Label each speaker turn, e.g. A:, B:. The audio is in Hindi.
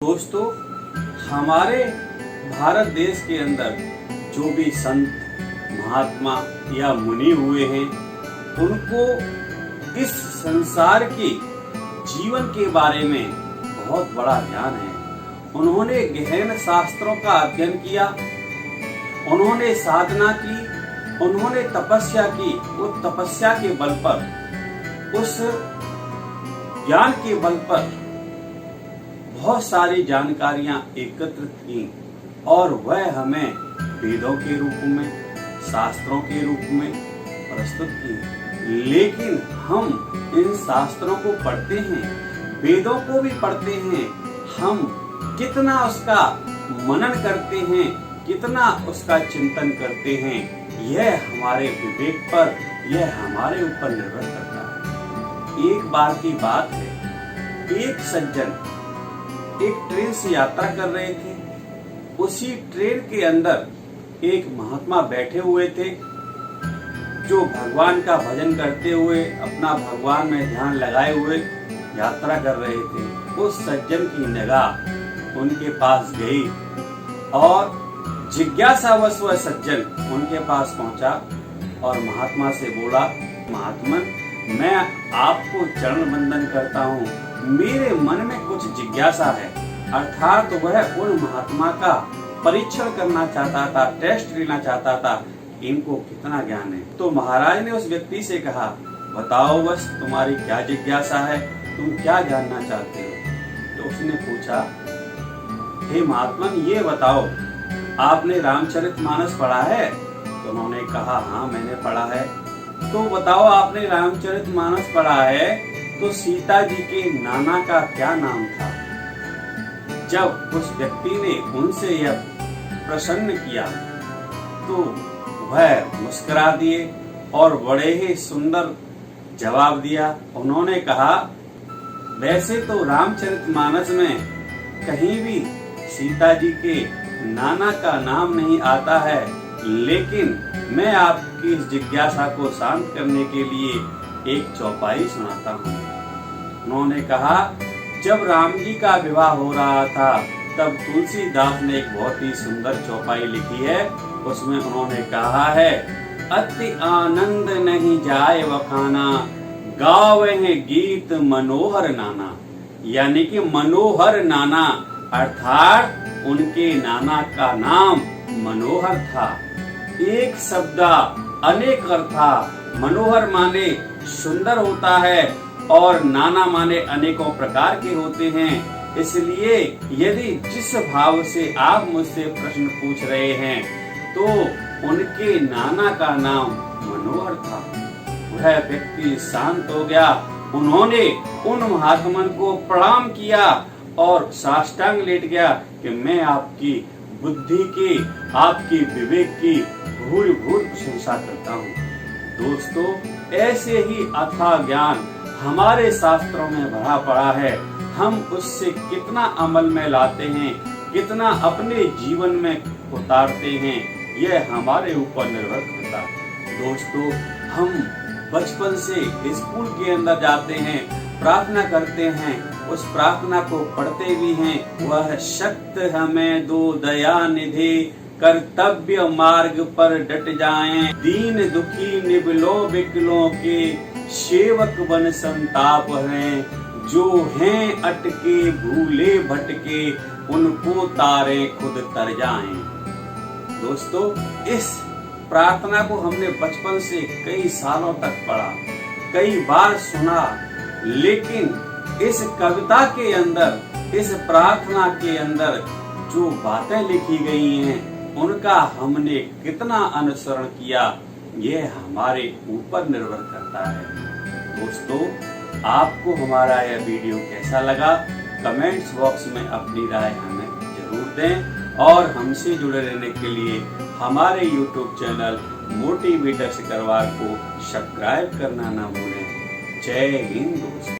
A: दोस्तों, हमारे भारत देश के अंदर जो भी संत, महात्मा या मुनि हुए हैं, उनको इस संसार के जीवन के बारे में बहुत बड़ा ज्ञान है। उन्होंने गहन शास्त्रों का अध्ययन किया, उन्होंने साधना की, उन्होंने तपस्या की। वो तपस्या के बल पर, उस ज्ञान के बल पर बहुत सारी जानकारियां एकत्रित की और वह हमें वेदों के रूप में, शास्त्रों के रूप में प्रस्तुत की। लेकिन हम इन शास्त्रों को पढ़ते हैं, वेदों को भी पढ़ते हैं, हम कितना उसका मनन करते हैं, कितना उसका चिंतन करते हैं, यह हमारे विवेक पर, यह हमारे ऊपर निर्भर करता है। एक बार की बात है, एक सज्जन एक ट्रेन से यात्रा कर रहे थे। उसी ट्रेन के अंदर एक महात्मा बैठे हुए थे, जो भगवान का भजन करते हुए, अपना भगवान में ध्यान लगाए हुए यात्रा कर रहे थे। उस सज्जन की निगाह उनके पास गई और जिज्ञासावश वह सज्जन उनके पास पहुंचा और महात्मा से बोला, महात्मन, मैं आपको चरण वंदन करता हूँ, मेरे मन में कुछ जिज्ञासा है। अर्थात वह उन महात्मा का परीक्षण करना चाहता था, टेस्ट लेना चाहता था, इनको कितना ज्ञान है। तो महाराज ने उस व्यक्ति से कहा, बताओ बस तुम्हारी क्या जिज्ञासा है, तुम क्या जानना चाहते हो। तो उसने पूछा, हे महात्मन, ये बताओ, आपने रामचरितमानस पढ़ा है? तो उन्होंने कहा, हाँ मैंने पढ़ा है। तो बताओ, आपने रामचरितमानस पढ़ा है तो सीता जी के नाना का क्या नाम था? जब उस व्यक्ति ने उनसे यह प्रश्न किया तो वह मुस्कुरा दिए और बड़े ही सुंदर जवाब दिया। उन्होंने कहा, वैसे तो रामचरितमानस में कहीं भी सीता जी के नाना का नाम नहीं आता है, लेकिन मैं आपकी इस जिज्ञासा को शांत करने के लिए एक चौपाई सुनाता हूँ। उन्होंने कहा, जब राम जी का विवाह हो रहा था, तब तुलसीदास ने एक बहुत ही सुंदर चौपाई लिखी है। उसमें उन्होंने कहा है, अति आनंद नहीं जाए वखाना, गावे हैं गीत मनोहर नाना। यानी कि मनोहर नाना, अर्थात उनके नाना का नाम मनोहर था। एक शब्द अनेक अर्था। मनोहर माने सुंदर होता है और नाना माने अनेकों प्रकार के होते हैं। इसलिए यदि जिस भाव से आप मुझसे प्रश्न पूछ रहे हैं, तो उनके नाना का नाम मनोहर था। वह व्यक्ति शांत हो गया। उन्होंने उन महात्मन को प्रणाम किया और साष्टांग लेट गया कि मैं आपकी बुद्धि की, आपकी विवेक की भूल भूल प्रशंसा करता हूँ। दोस्तों, ऐसे ही अथाह ज्ञान हमारे शास्त्रों में भरा पड़ा है। हम उससे कितना अमल में लाते हैं, कितना अपने जीवन में उतारते हैं, यह हमारे ऊपर निर्भर करता है। दोस्तों, हम बचपन से स्कूल के अंदर जाते हैं, प्रार्थना करते हैं, उस प्रार्थना को पढ़ते भी हैं। वह शक्त हमें दो दया निधि, कर्तव्य मार्ग पर डट जाएं, दीन दुखी निबलो विकलों के, सेवक बन संताप हैं, जो हैं अटके भूले भटके, उनको तारे खुद तर जाएं। दोस्तों, इस प्रार्थना को हमने बचपन से कई सालों तक पढ़ा, कई बार सुना, लेकिन इस कविता के अंदर, इस प्रार्थना के अंदर जो बातें लिखी गई हैं, उनका हमने कितना अनुसरण किया, यह हमारे ऊपर निर्भर करता है। दोस्तों, आपको हमारा यह वीडियो कैसा लगा, कमेंट्स बॉक्स में अपनी राय हमें जरूर दें और हमसे जुड़े रहने के लिए हमारे YouTube चैनल मोटिवेटर सिकरवार को सब्सक्राइब करना ना भूलें। जय हिंद दोस्तों।